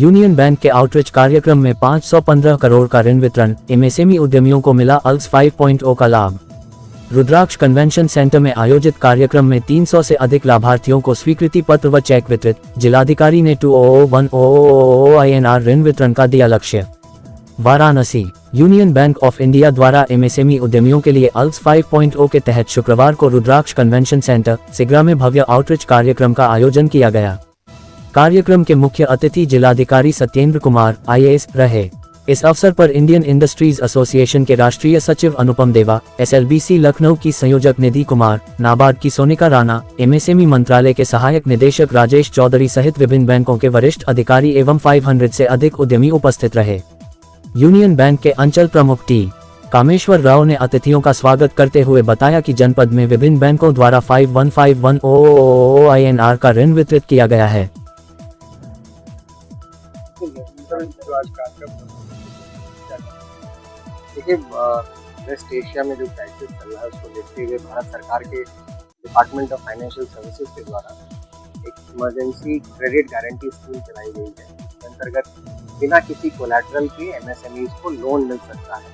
Union bank के outreach कार्यक्रम में 515 करोड़ का ऋण वितरण, एमएसएमई उद्यमियों को मिला अल्स 5.0 का लाभ। रुद्राक्ष कन्वेंशन सेंटर में आयोजित कार्यक्रम में 300 से अधिक लाभार्थियों को स्वीकृति पत्र व चेक वितरित। जिलाधिकारी ने 200100 INR ऋण वितरण का दिया लक्ष्य। Varanasi union bank of India द्वारा एमएसएमई उद्यमियों के लिए अल्स 5.0 के तहत शुक्रवार को रुद्राक्ष कन्वेंशन सेंटर सिगरा में भव्य आउटरीच कार्यक्रम का आयोजन किया गया। कार्यक्रम के मुख्य अतिथि जिलाधिकारी सत्येंद्र कुमार IAS रहे। इस अवसर पर इंडियन इंडस्ट्रीज एसोसिएशन के राष्ट्रीय सचिव अनुपम देवा, SLBC लखनऊ की संयोजक निधि कुमार, नाबार्ड की सोनिका राणा, एमएसएमई मंत्रालय के सहायक निदेशक राजेश चौधरी सहित विभिन्न बैंकों के वरिष्ठ अधिकारी एवं 500 से अधिक उद्यमी उपस्थित रहे। यूनियन बैंक के अंचल प्रमुख T. कामेश्वर राव ने अतिथियों का स्वागत करते हुए बताया कि जनपद में विभिन्न बैंकों द्वारा 51510 INR का ऋण वितरित किया गया है। देखिए, वेस्ट एशिया में जो क्राइसिस चल रहा है उसको देखते हुए भारत सरकार के डिपार्टमेंट ऑफ फाइनेंशियल सर्विसेज के द्वारा एक इमरजेंसी क्रेडिट गारंटी स्कीम चलाई गई है। इसके अंतर्गत बिना किसी कोलैटरल के एमएसएमईज को लोन मिल सकता है।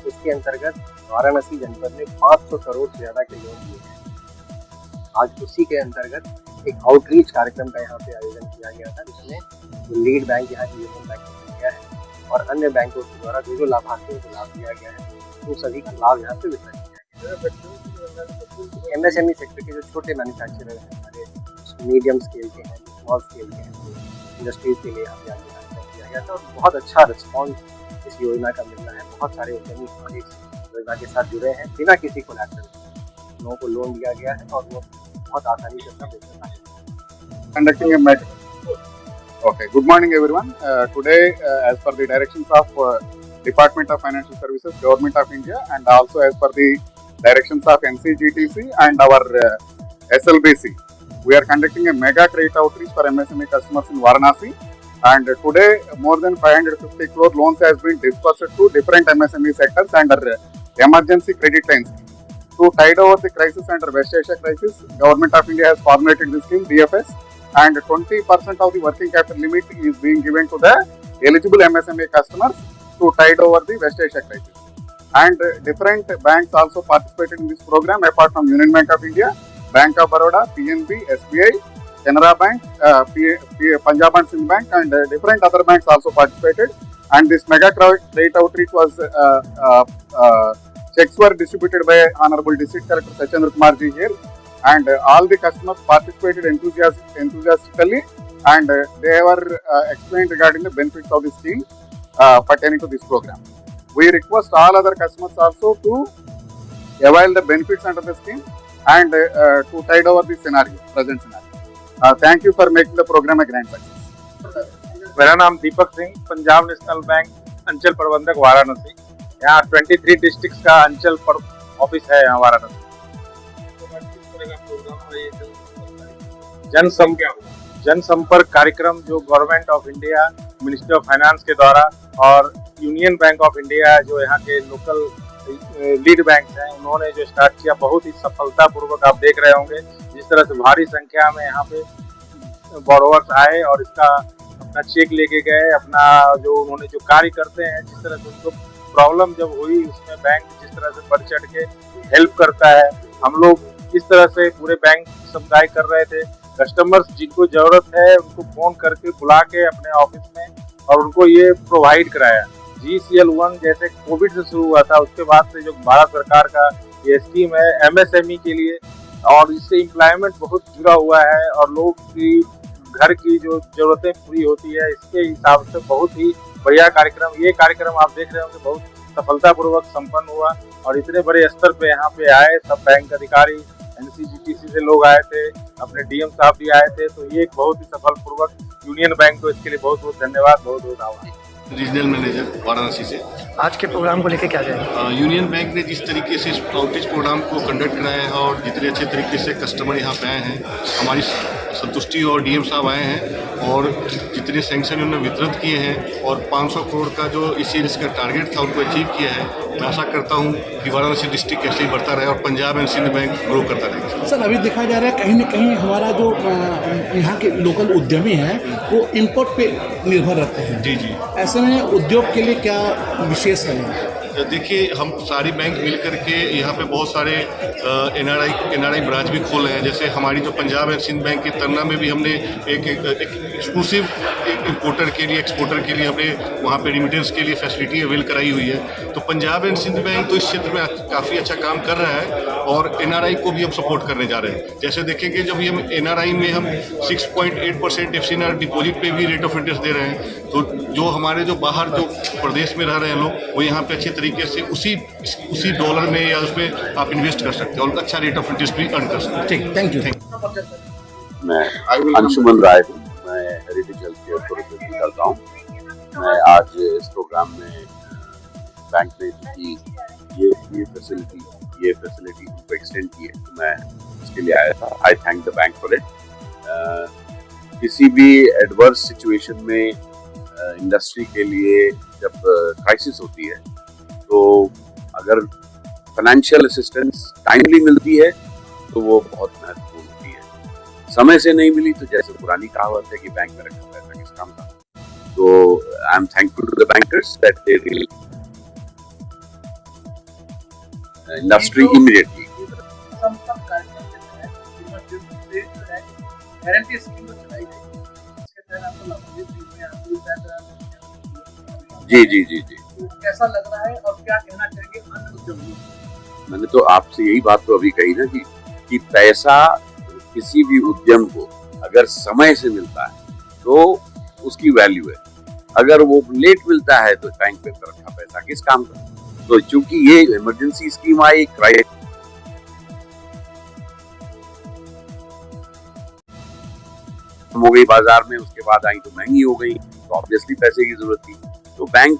इसके अंतर्गत वाराणसी जनपद में 500 करोड़ से ज़्यादा के लोन दिए हैं। आज उसी के अंतर्गत एक आउटरीच कार्यक्रम का यहाँ पे आयोजन किया गया था, जिसमें लीड बैंक यहाँ की यूनियन बैंक ऑफ इंडिया है और अन्य बैंकों के द्वारा जो लाभार्थियों को लाभ दिया गया है उन सभी का लाभ यहाँ पे वितरण किया गया। एमएसएमई सेक्टर के जो छोटे मैन्युफैक्चरर हैं, हमारे मीडियम स्केल के हैं, स्मॉल स्केल के हैं, इंडस्ट्रीज के लिए यहाँ पे किया गया था और बहुत अच्छा रिस्पॉन्स इस योजना का मिल रहा है। बहुत सारे उद्यमी हमारी इस योजना के साथ जुड़े हैं। बिना किसी कोलैटरल लोगों को लोन दिया गया है और वो बहुत आसानी से अपना बिजनेस आगे। Conducting a meeting. Okay, good morning everyone. Today, as per the directions of Department of Financial Services, Government of India, and also as per the directions of NCGTC and our SLBC, we are conducting a mega credit outreach for MSME customers in Varanasi. And today, more than 550 crore loans has been disbursed to different MSME sectors under emergency credit lines. To tide over the crisis under West Asia crisis, Government of India has formulated this scheme, DFS. And 20% of the working capital limit is being given to the eligible MSME customers to tide over the West Asia crisis. And different banks also participated in this program apart from Union Bank of India, Bank of Baroda, PNB, SBI, Canara Bank, Punjab and Sindh Bank, and different other banks also participated. And this mega credit outreach was checks were distributed by Honorable District Collector Sachendra Kumar ji here. And all the customers participated enthusiastically, and they were explained regarding the benefits of the scheme pertaining to this program. We request all other customers also to avail the benefits under the scheme and to tide over the present scenario. Thank you for making the program a grand success. मेरा नाम Deepak Singh, Punjab national bank अंचल प्रबंधक वाराणसी। यहाँ 23 district का अंचल office है यहाँ वाराणसी। जनसंपर्क कार्यक्रम जो government of India, ministry of finance के द्वारा और यूनियन बैंक ऑफ इंडिया जो यहाँ के लोकल लीड बैंक हैं, उन्होंने जो स्टार्ट किया बहुत ही सफलतापूर्वक आप देख रहे होंगे। जिस तरह से भारी संख्या में यहाँ पे बोरोवर्स आए और इसका अपना चेक लेके गए, अपना जो उन्होंने जो कार्य करते हैं, जिस तरह से उनको प्रॉब्लम जब हुई उसमें बैंक जिस तरह से बढ़ चढ़ के हेल्प करता है। हम लोग इस तरह से पूरे बैंक समुदाय कर रहे थे। कस्टमर्स जिनको जरूरत है उनको फोन करके बुला के अपने ऑफिस में और उनको ये प्रोवाइड कराया। GCL1 जैसे कोविड से शुरू हुआ था, उसके बाद से जो भारत सरकार का ये स्कीम है MSME के लिए, और इससे एम्प्लॉयमेंट बहुत जुड़ा हुआ है और लोग की घर की जो जरूरतें पूरी होती है, इसके हिसाब से बहुत ही बढ़िया कार्यक्रम। ये कार्यक्रम आप देख रहे होंगे बहुत सफलतापूर्वक संपन्न हुआ और इतने बड़े स्तर पे यहाँ पे आए सब बैंक अधिकारी, NCGTC से लोग आए थे, अपने DM साहब भी आए थे। तो ये एक बहुत ही सफलपूर्वक यूनियन बैंक को इसके लिए बहुत बहुत धन्यवाद, बहुत बहुत आभार। रीजनल मैनेजर वाराणसी से। आज के प्रोग्राम को लेकर क्या जाएगा? यूनियन बैंक ने जिस तरीके से इस आउटरीच प्रोग्राम को कंडक्ट कराया है और जितने अच्छे तरीके से कस्टमर यहाँ पे आए हैं, हमारी संतुष्टि और डीएम साहब आए हैं और जितने सैंक्शन उन्होंने वितरित किए हैं और 500 करोड़ का जो इस ईयर इसका टारगेट था उनको अचीव किया है। मैं आशा करता हूँ कि वाराणसी डिस्ट्रिक्ट ऐसे ही बढ़ता रहे और Punjab and Sind bank grow करता रहे। सर अभी देखा जा रहा है कहीं न कहीं हमारा जो यहाँ के लोकल उद्यमी हैं वो इंपोर्ट पे निर्भर रहते हैं। जी जी। ऐसे में उद्योग के लिए क्या विशेष है? देखिए, हम सारी बैंक मिल करके यहाँ पे बहुत सारे एनआरआई ब्रांच भी खोल रहे हैं। जैसे हमारी जो पंजाब एंड सिंध बैंक की तरना में भी हमने एक एक्सक्लूसिव इंपोर्टर के लिए, एक्सपोर्टर के लिए हमने वहाँ पे रिमिटेंस के लिए फैसिलिटी अवेल कराई हुई है। तो पंजाब एंड सिंध बैंक तो इस क्षेत्र में काफ़ी अच्छा काम कर रहा है और एनआरआई को भी हम सपोर्ट करने जा रहे हैं। जैसे देखेंगे जब हम एनआरआई में हम 6.8% एफसीआर डिपॉजिट पे भी रेट ऑफ इंटरेस्ट दे रहे हैं, तो जो हमारे जो बाहर जो प्रदेश में रह रहे हैं लोग वो यहाँ पे अच्छे तरीके से उसी डॉलर में या उसमें आप इन्वेस्ट कर सकते हैं और अच्छा रेट ऑफ इंटरेस्ट भी अर्न कर सकते हैं। ठीक, थैंक यू। मैं अंशुमन राय हूँ, मैं हेरिटेज हेल्थ केयर को रिप्रेजेंट करता हूँ। मैं आज इस प्रोग्राम में बैंक ने चूँकि ये फैसिलिटी उनको एक्सटेंड की है तो मैं इसके लिए आया था। आई thank the bank for it. किसी भी एडवर्स सिचुएशन में इंडस्ट्री के लिए जब क्राइसिस होती है तो अगर फाइनेंशियल असिस्टेंस टाइमली मिलती है तो वो बहुत महत्वपूर्ण होती है। समय से नहीं मिली तो जैसे पुरानी कहावत है कि बैंक में रखा पैसा किस काम का। तो I am thankful to the bankers that they will industry immediately. Guarantee scheme को चलाई गई, इसके तहत आपको लाभान्वित हुए हैं। जी। कैसा लग रहा है और क्या कहना चाहेंगे अन्य उद्योगों? मैंने तो आपसे यही बात तो अभी कही ना कि पैसा किसी भी उद्यम को अगर समय से मिलता है तो उसकी वैल्यू है। अगर वो लेट मिलता है तो बैंक पे रखा पैसा किस काम का। तो चूंकि ये इमरजेंसी स्कीम आई, हो गई बाजार में, उसके बाद आई तो महंगी हो गई तो ऑब्वियसली पैसे की जरूरत थी। तो बैंक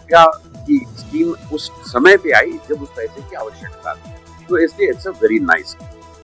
की स्कीम उस समय पे आई जब उस पैसे की आवश्यकता थी। तो इसलिए इट्स अ वेरी नाइस।